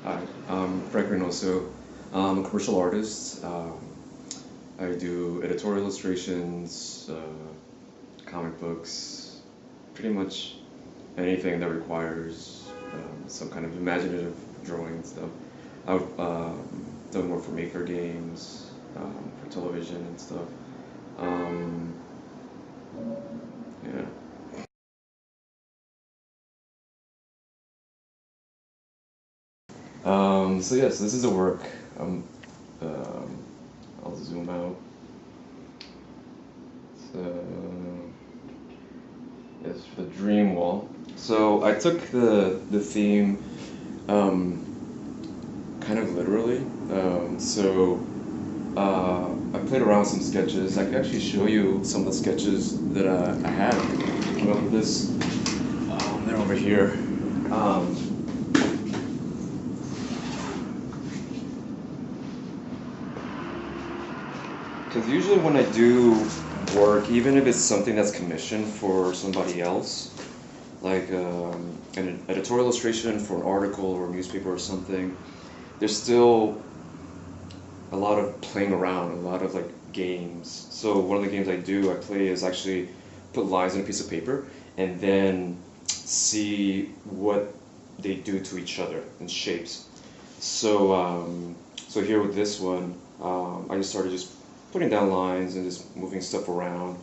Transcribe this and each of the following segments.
Hi, I'm Frank Reynoso. I'm a commercial artist. I do editorial illustrations, comic books, pretty much anything that requires some kind of imaginative drawing and stuff. I've done work for maker games, for television and stuff. Um, yeah. So yes, this is a work. Um, I'll zoom out. So yes, for the dream wall. So I took the theme um, kind of literally. I played around with some sketches. I could actually show you some of the sketches that I had. Well, this they're over here. Because usually when I do work, even if it's something that's commissioned for somebody else, like an editorial illustration for an article or a newspaper or something, there's still a lot of playing around, a lot of like games. So one of the games I play is actually put lines on a piece of paper and then see what they do to each other in shapes. So here with this one, I just started just putting down lines and just moving stuff around.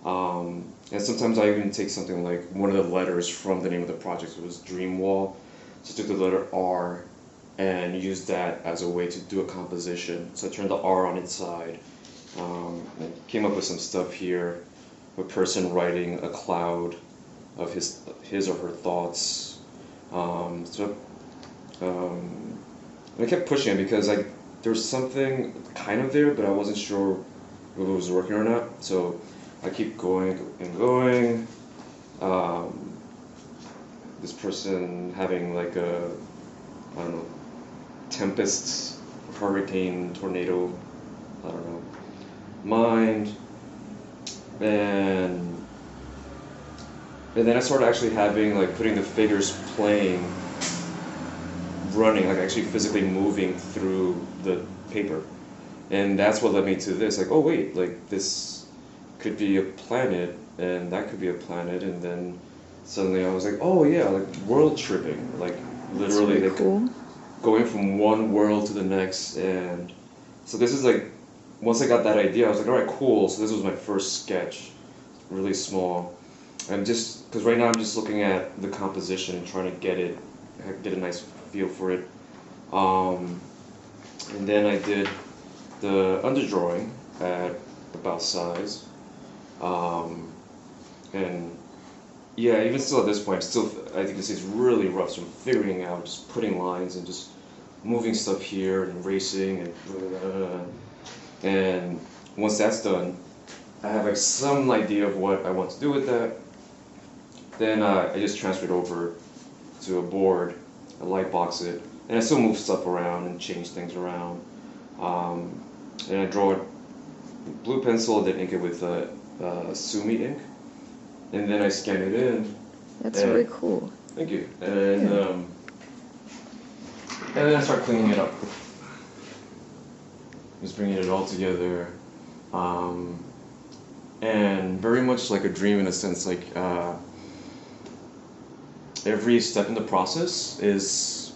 And sometimes I even take something like one of the letters from the name of the project. So it was Dream Wall. So I took the letter R and used that as a way to do a composition. So I turned the R on its side. And came up with some stuff here. A person writing a cloud of his or her thoughts. Um, so um, and I kept pushing it because there was something kind of there, but I wasn't sure if it was working or not. So I keep going and going. Um, this person having like a, I don't know, tempest, hurricane, tornado, I don't know, mind, and and then I started actually having like putting the figures playing, running, like actually physically moving through the paper, and that's what led me to this. Like, oh wait, like this could be a planet, and that could be a planet, and then suddenly I was like, oh yeah, like world tripping, like That's literally really like cool. going from one world to the next. And so this is like, once I got that idea, I was like, all right, cool. So this was my first sketch, really small. And just because right now I'm just looking at the composition and trying to get a nice feel for it. Um, and then I did the underdrawing at about size. Um, and yeah, even still at this point, I think this is really rough. So I'm figuring out, just putting lines and just moving stuff here and racing and once that's done, I have like some idea of what I want to do with that. Then I just transfer it over to a board, I light box it, and I still move stuff around and change things around. Um, and I draw it blue pencil, then ink it with Sumi ink, and then I scan it in. That's really And cool. thank you. Yeah. And then I start cleaning it up, just bringing it all together. Um, and very much like a dream in a sense, like every step in the process is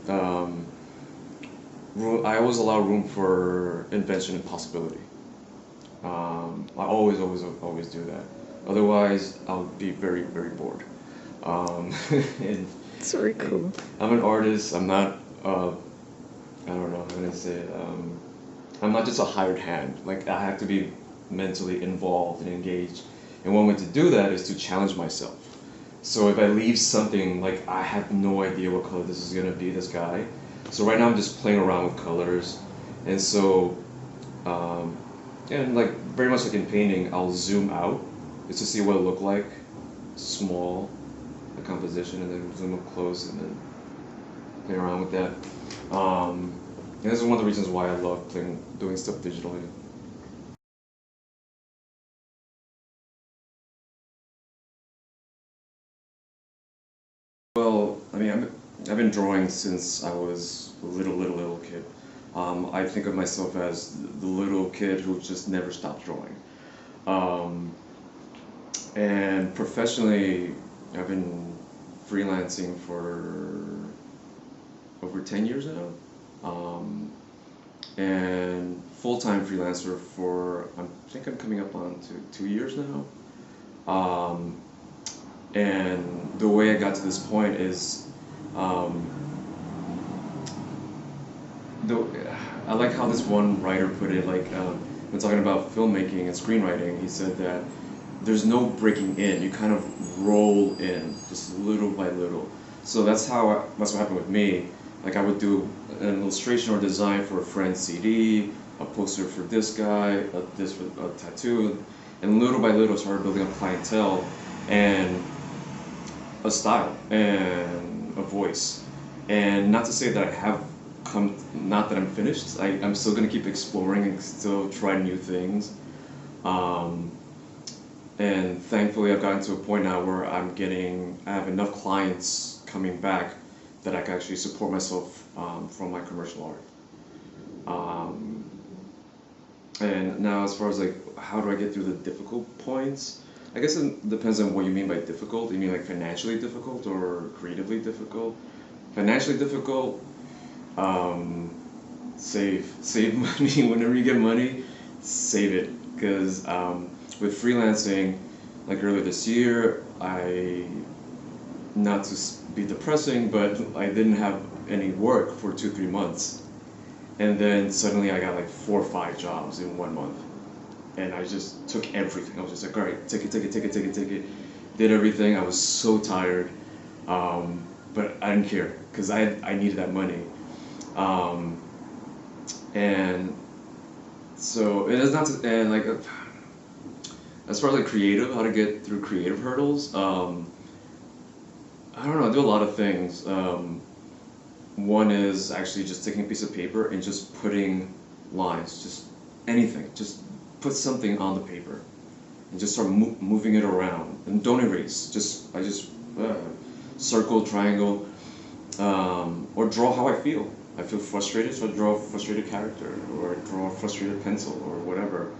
um, I always allow room for invention and possibility. I always do that. Otherwise, I'll be very, very bored. Um, and It's really cool. I'm an artist. I'm not. I don't know how to say it. I'm not just a hired hand. Like I have to be mentally involved and engaged. And one way to do that is to challenge myself. So if I leave something like I have no idea what color this is gonna be, this guy. So right now I'm just playing around with colors, and so um, and like very much like in painting, I'll zoom out just to see what it look like, small, the composition, and then zoom up close and then play around with that. And this is one of the reasons why I love doing stuff digitally. Well, I mean, I've been drawing since I was a little kid. I think of myself as the little kid who just never stopped drawing. Um, and professionally, I've been freelancing for over 10 years now. Um, and full-time freelancer for, I think I'm coming up on to 2 years now. Um, and the way I got to this point is, um, the, I like how this one writer put it, like, when talking about filmmaking and screenwriting, he said that there's no breaking in, you kind of roll in, just little by little. So that's what happened with me. Like I would do an illustration or design for a friend's CD, a poster for this guy, this for a tattoo, and little by little started building up clientele and a style and a voice. And not to say that I have come, not that I'm finished. I'm still gonna keep exploring and still try new things. Um, and thankfully, I've gotten to a point now where I have enough clients coming back that I can actually support myself from my commercial art. Um, and now, as far as like, how do I get through the difficult points? I guess it depends on what you mean by difficult. You mean like financially difficult or creatively difficult? Financially difficult, um, save money. Whenever you get money, save it. Because with freelancing, like earlier this year, not to be depressing, but I didn't have any work for 2, 3 months. And then suddenly I got like 4 or 5 jobs in 1 month. And I just took everything. I was just like, all right, take it, take it, take it, take it, take it. Did everything. I was so tired. But I didn't care because I needed that money. Um, and so it is not to, and like, as far as like creative, how to get through creative hurdles, I don't know, I do a lot of things. One is actually just taking a piece of paper and just putting lines, just anything, just put something on the paper and just start moving it around and don't erase. I just circle, triangle, or draw how I feel. I feel frustrated, so I draw a frustrated character or I draw a frustrated pencil or whatever.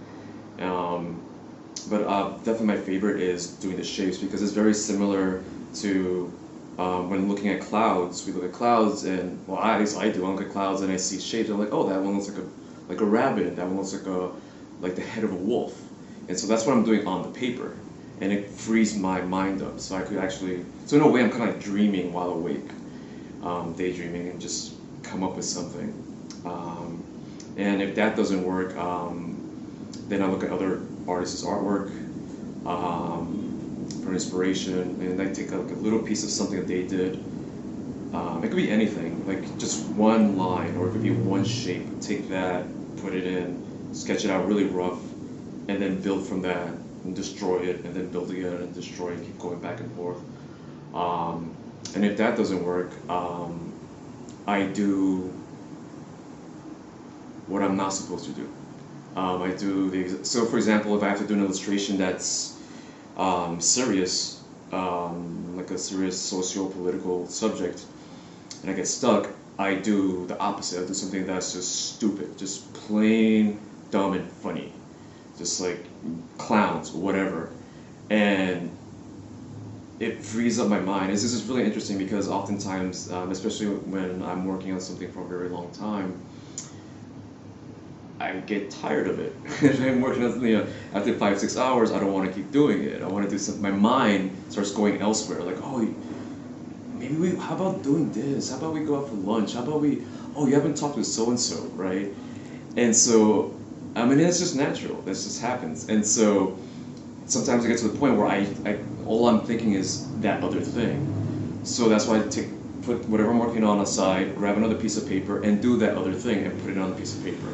But definitely my favorite is doing the shapes because it's very similar to when looking at clouds. We look at clouds and, well, at least I do. I look at clouds and I see shapes. I'm like, oh, that one looks like a rabbit. That one looks like the head of a wolf. And so that's what I'm doing on the paper, and it frees my mind up. So I could actually, so in a way, I'm kind of like dreaming while awake, daydreaming, and just come up with something. And if that doesn't work, then I look at other artists' artwork for inspiration, and I take like a little piece of something that they did. It could be anything, like just one line, or it could be one shape. Take that, put it in, sketch it out really rough, and then build from that, and destroy it, and then build again, and destroy it, keep going back and forth. And if that doesn't work, I do what I'm not supposed to do. So for example, if I have to do an illustration that's serious, like a serious socio-political subject, and I get stuck, I do the opposite. I do something that's just stupid, just plain dumb and funny, just like clowns, whatever. And it frees up my mind. This is really interesting because oftentimes, especially when I'm working on something for a very long time, I get tired of it. If I'm working on something, after 5, 6 hours, I don't want to keep doing it. I want to do something. My mind starts going elsewhere. Like, oh, how about doing this? How about we go out for lunch? How about oh, you haven't talked with so and so, right? And so, I mean, it's just natural. This just happens. And so, sometimes I get to the point where all I'm thinking is that other thing. So that's why I put whatever I'm working on aside, grab another piece of paper, and do that other thing and put it on the piece of paper.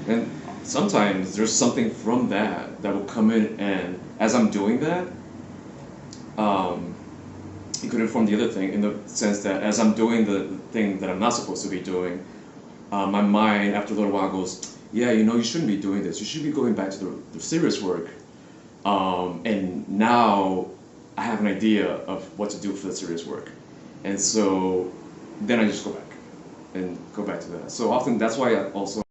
And sometimes there's something from that will come in, and as I'm doing that, it could inform the other thing in the sense that as I'm doing the thing that I'm not supposed to be doing, my mind after a little while goes, yeah, you shouldn't be doing this. You should be going back to the serious work. And now I have an idea of what to do for the serious work. And so then I just go back and go back to that. So often that's why I also.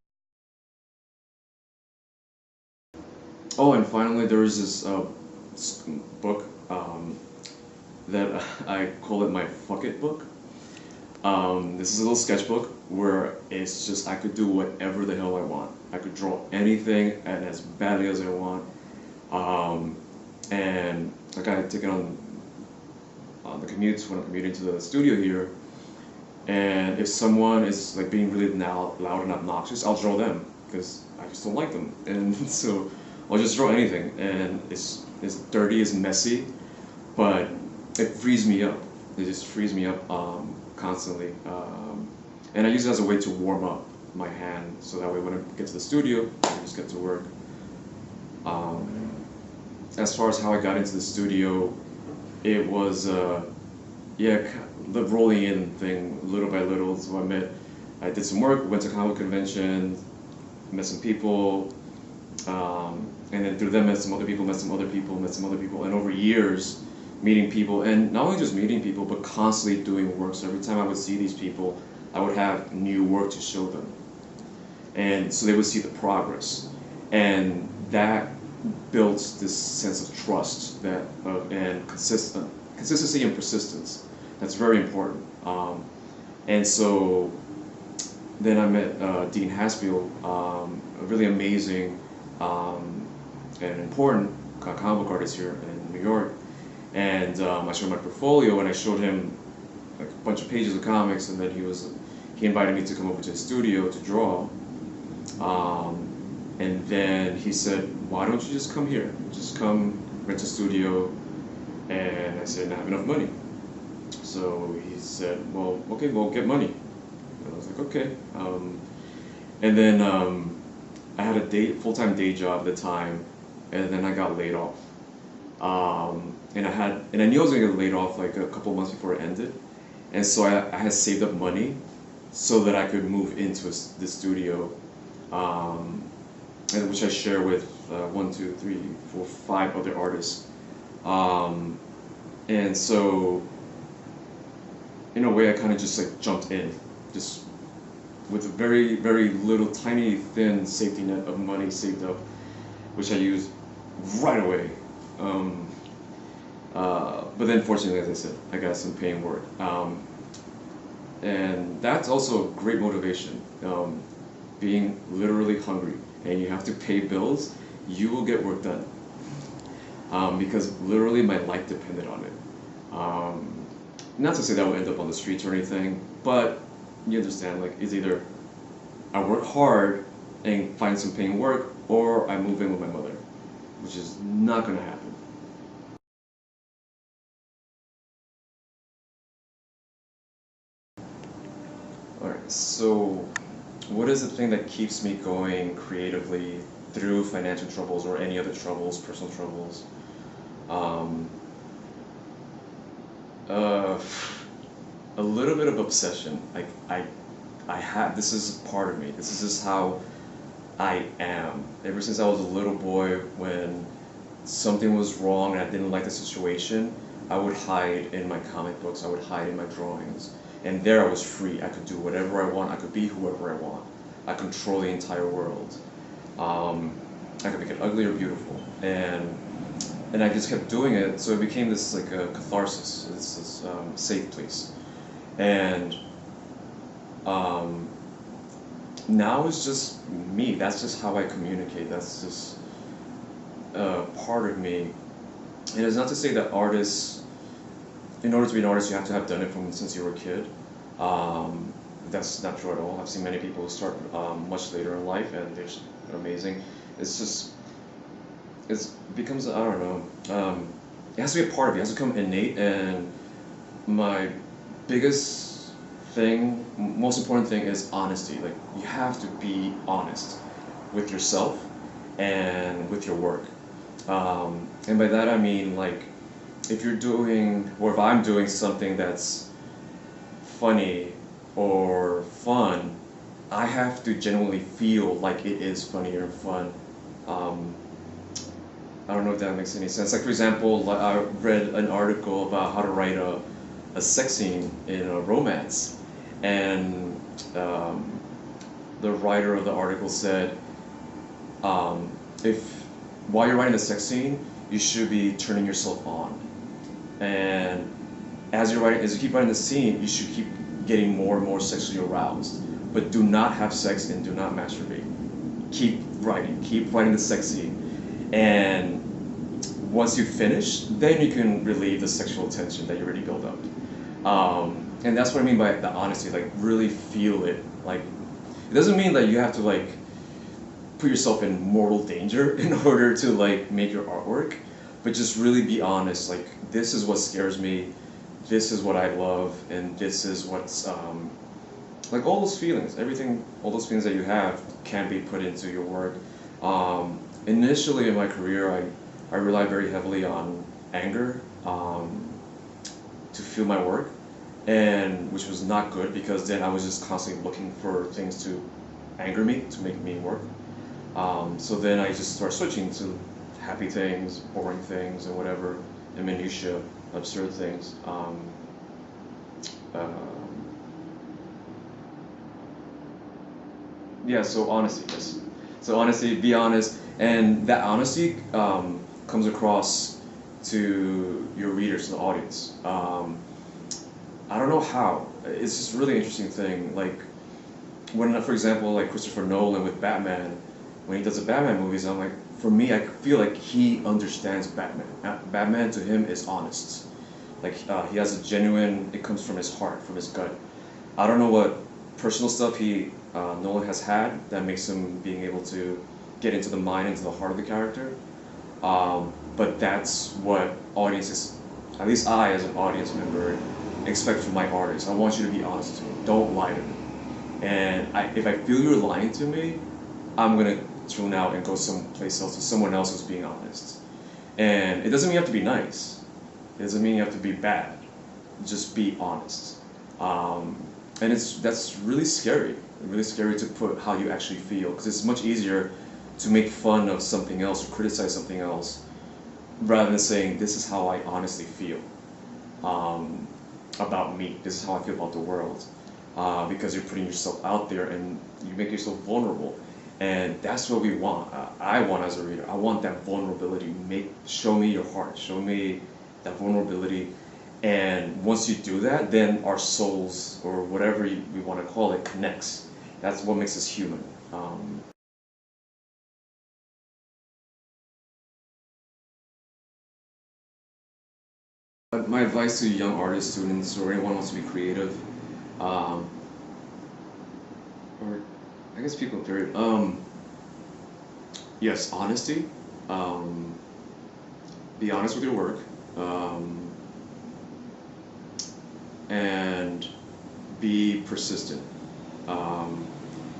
Oh, and finally there is this book that I call it my fuck it book. This is a little sketchbook where it's just I could do whatever the hell I want. I could draw anything and as badly as I want. And like I take it on the commutes when I'm commuting to the studio here. And if someone is like being really loud and obnoxious, I'll draw them because I just don't like them. And so I'll just draw anything, and it's dirty, it's messy, but it frees me up. It just frees me up constantly, and I use it as a way to warm up my hand, so that way when I get to the studio, I can just get to work. As far as how I got into the studio, it was yeah, the rolling in thing, little by little. So I did some work, went to comic convention, met some people, and then through them met some other people, met some other people, met some other people, and over years, meeting people, and not only just meeting people, but constantly doing work. So every time I would see these people, I would have new work to show them, and so they would see the progress, and that built this sense of trust and consistency and persistence. That's very important. And so then I met Dean Haspiel, a really amazing and important comic book artist here in New York. And I showed my portfolio, and I showed him like a bunch of pages of comics, and then he invited me to come over to his studio to draw. And then he said, "Why don't you just come here? Just come rent a studio." And I said, "I have enough money." So he said, "Well, okay, well, get money." And I was like, "Okay." And then I had a full-time day job at the time, and then I got laid off. And I knew I was gonna get laid off like a couple months before it ended, and so I had saved up money so that I could move into the studio, and which I share with 1, 2, 3, 4, 5 other artists. And so, in a way, I kind of just like jumped in, just with a very, very little, tiny, thin safety net of money saved up, which I used right away. But then, fortunately, as I said, I got some paying work, and that's also a great motivation. Being literally hungry and you have to pay bills, you will get work done. Because literally my life depended on it. Not to say that I would end up on the streets or anything, but you understand, like, it's either I work hard and find some paying work, or I move in with my mother, which is not gonna happen. Alright, so what is the thing that keeps me going creatively through financial troubles or any other troubles, personal troubles? Um, uh, a little bit of obsession. Like I have. This is part of me. This is just how I am. Ever since I was a little boy, when something was wrong and I didn't like the situation, I would hide in my comic books. I would hide in my drawings, and there I was free. I could do whatever I want. I could be whoever I want. I control the entire world. I could make it ugly or beautiful, and I just kept doing it. So it became this like a catharsis, this safe place, and now it's just me. That's just how I communicate. That's just part of me. And it's not to say that artists, in order to be an artist, you have to have done it from since you were a kid. That's not true at all. I've seen many people who start much later in life, and they're amazing. It's just it becomes, I don't know. It has to be a part of you. It has to become innate. And my biggest thing, most important thing, is honesty. Like, you have to be honest with yourself and with your work. And by that I mean, like, if you're doing, or if I'm doing something that's funny or fun, I have to genuinely feel like it is funny or fun. I don't know if that makes any sense. Like, for example, I read an article about how to write a sex scene in a romance, and um, the writer of the article said, if while you're writing the sex scene, you should be turning yourself on, and as you keep writing the scene, you should keep getting more and more sexually aroused. But do not have sex and do not masturbate. Keep writing the sex scene, and once you finish, then you can relieve the sexual tension that you already built up. And that's what I mean by the honesty. Like really feel it. Like it doesn't mean that you have to like put yourself in mortal danger in order to like make your artwork, but just really be honest. Like this is what scares me. This is what I love, and this is what's like all those feelings, everything, all those feelings that you have can be put into your work. Initially in my career, I relied very heavily on anger to feel my work, and which was not good because then I was just constantly looking for things to anger me, to make me work. So then I just started switching to happy things, boring things, and whatever, and minutia, absurd things. Uh, Yeah, so honesty, yes. So honesty, be honest, and that honesty comes across to your readers, the audience. I don't know how. It's just a really interesting thing. Like when, for example, like Christopher Nolan with Batman, when he does the Batman movies, I'm like, for me, I feel like he understands Batman. Batman to him is honest. Like he has a genuine. It comes from his heart, from his gut. I don't know what personal stuff Nolan has had that makes him being able to get into the mind, into the heart of the character. But that's what audiences, at least I as an audience member, expect from my artist. I want you to be honest to me. Don't lie to me. And if I feel you're lying to me, I'm gonna tune out and go someplace else to someone else who's being honest. And it doesn't mean you have to be nice. It doesn't mean you have to be bad. Just be honest. And that's really scary to put how you actually feel, because it's much easier to make fun of something else or criticize something else rather than saying this is how I honestly feel about me. This is how I feel about the world, because you're putting yourself out there and you make yourself vulnerable, and that's what we want. I want as a reader. I want that vulnerability. Show me your heart. Show me that vulnerability. And once you do that, then our souls, or whatever we want to call it, connects. That's what makes us human. My advice to young artists, students, or anyone who wants to be creative, um, or I guess people period. Yes, honesty. Um, be honest with your work. And be persistent. Um,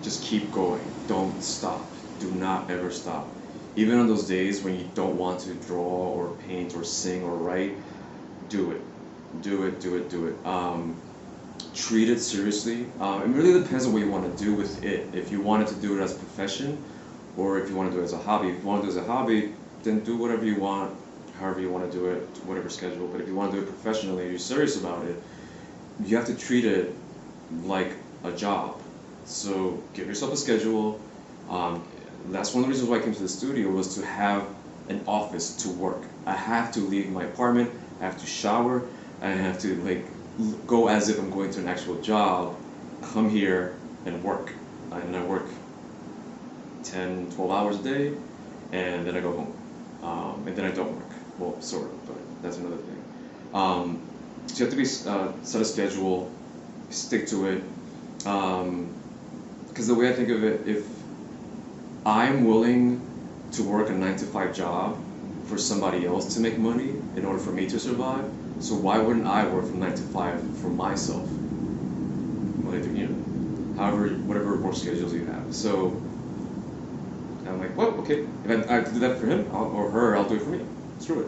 just keep going. Don't stop. Do not ever stop. Even on those days when you don't want to draw or paint or sing or write, do it. Do it, do it, do it. Treat it seriously. It really depends on what you want to do with it. If you wanted to do it as a profession, or if you want to do it as a hobby. If you want to do it as a hobby, then do whatever you want, however you want to do it, whatever schedule. But if you want to do it professionally, you're serious about it, you have to treat it like a job. So give yourself a schedule. That's one of the reasons why I came to the studio, was to have an office to work. I have to leave my apartment, I have to shower, I have to like go as if I'm going to an actual job, come here and work. And I work 10, 12 hours a day, and then I go home. And then I don't work. Well, sort of, but that's another thing. So you have to be set a schedule, stick to it. Because the way I think of it, if I'm willing to work a 9 to 5 job for somebody else to make money in order for me to survive, so why wouldn't I work from 9 to 5 for myself? However, whatever work schedules you have. So I'm like, well, okay, if I have to do that for him or her, I'll do it for me. Screw it.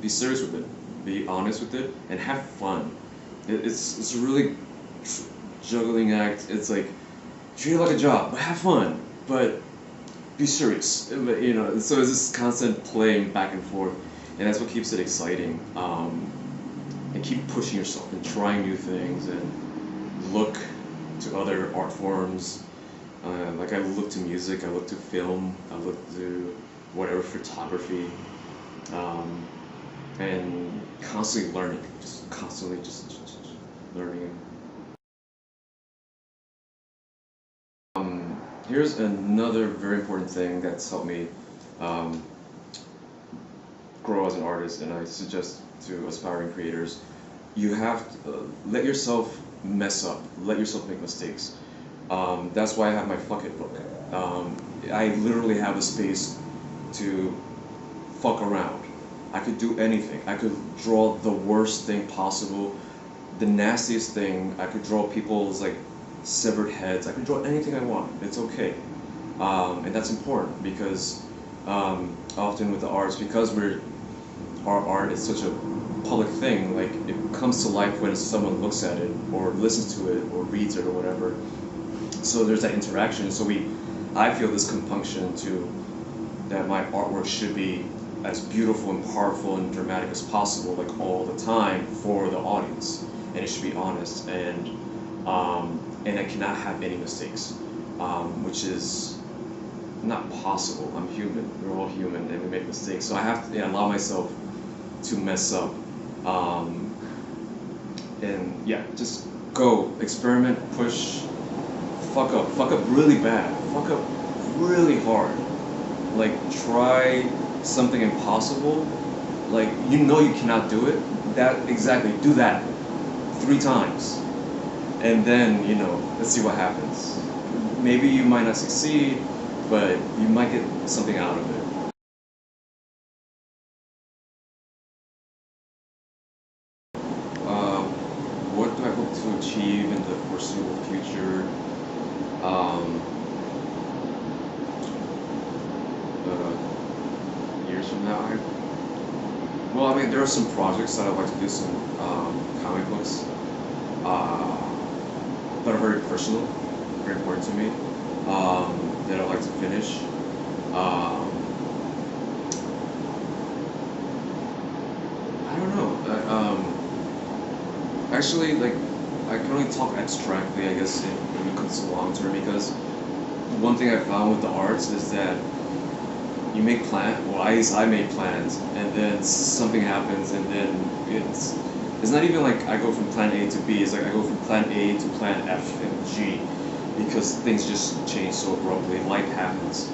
Be serious with it. Be honest with it, and have fun. It's a really juggling act. It's like treat it like a job, but have fun. But be serious. So it's this constant playing back and forth, and that's what keeps it exciting. and keep pushing yourself and trying new things and look to other art forms. Like I look to music, I look to film, I look to whatever photography, um, and constantly learning, just constantly just learning. Here's another very important thing that's helped me um, grow as an artist, and I suggest to aspiring creators, you have to let yourself mess up, let yourself make mistakes. That's why I have my fuck it book. I literally have a space to fuck around. I could do anything. I could draw the worst thing possible, the nastiest thing. I could draw people's like severed heads. I could draw anything I want. It's okay, and that's important because often with the arts, because our art is such a public thing. Like it comes to life when someone looks at it or listens to it or reads it or whatever. So there's that interaction. So I feel this compunction to that my artwork should be as beautiful and powerful and dramatic as possible, like all the time for the audience, and it should be honest, and I cannot have any mistakes, which is not possible. I'm human. We're all human, and we make mistakes. So I have to allow myself to mess up, and yeah, just go experiment, push, fuck up really bad, fuck up really hard. Like try something impossible, like you know you cannot do it. That exactly, do that 3 times, and then let's see what happens. Maybe you might not succeed, but you might get something out of it. What do I hope to achieve in the foreseeable future? Um, Years from now, well, I mean, there are some projects that I'd like to do, some comic books that are very personal, very important to me, that I'd like to finish. I don't know. Actually, like, I can only talk abstractly, I guess, when it comes to long term, because one thing I found with the arts is that you make plans, well, at least I made plans, and then something happens, and then it's not even like I go from plan A to B, it's like I go from plan A to plan F and G, because things just change so abruptly, life happens.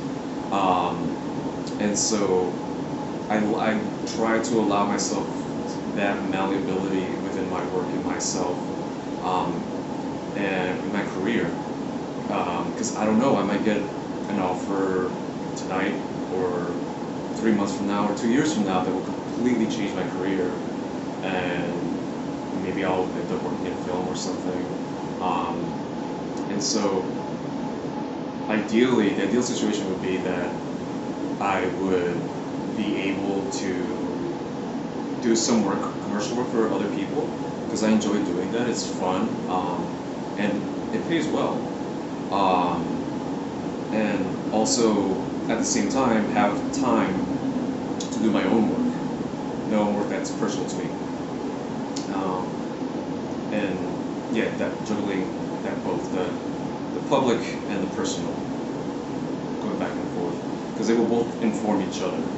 And so I try to allow myself that malleability within my work and myself, and in my career, because I don't know, I might get an offer tonight or 3 months from now or 2 years from now that will completely change my career, and maybe I'll end up working in film or something. And so ideally, the ideal situation would be that I would be able to do some work, commercial work for other people, because I enjoy doing that. It's fun, and it pays well. And also, at the same time, have time to do my own work that's personal to me. And yeah, that juggling that both the public and the personal, going back and forth, because they will both inform each other.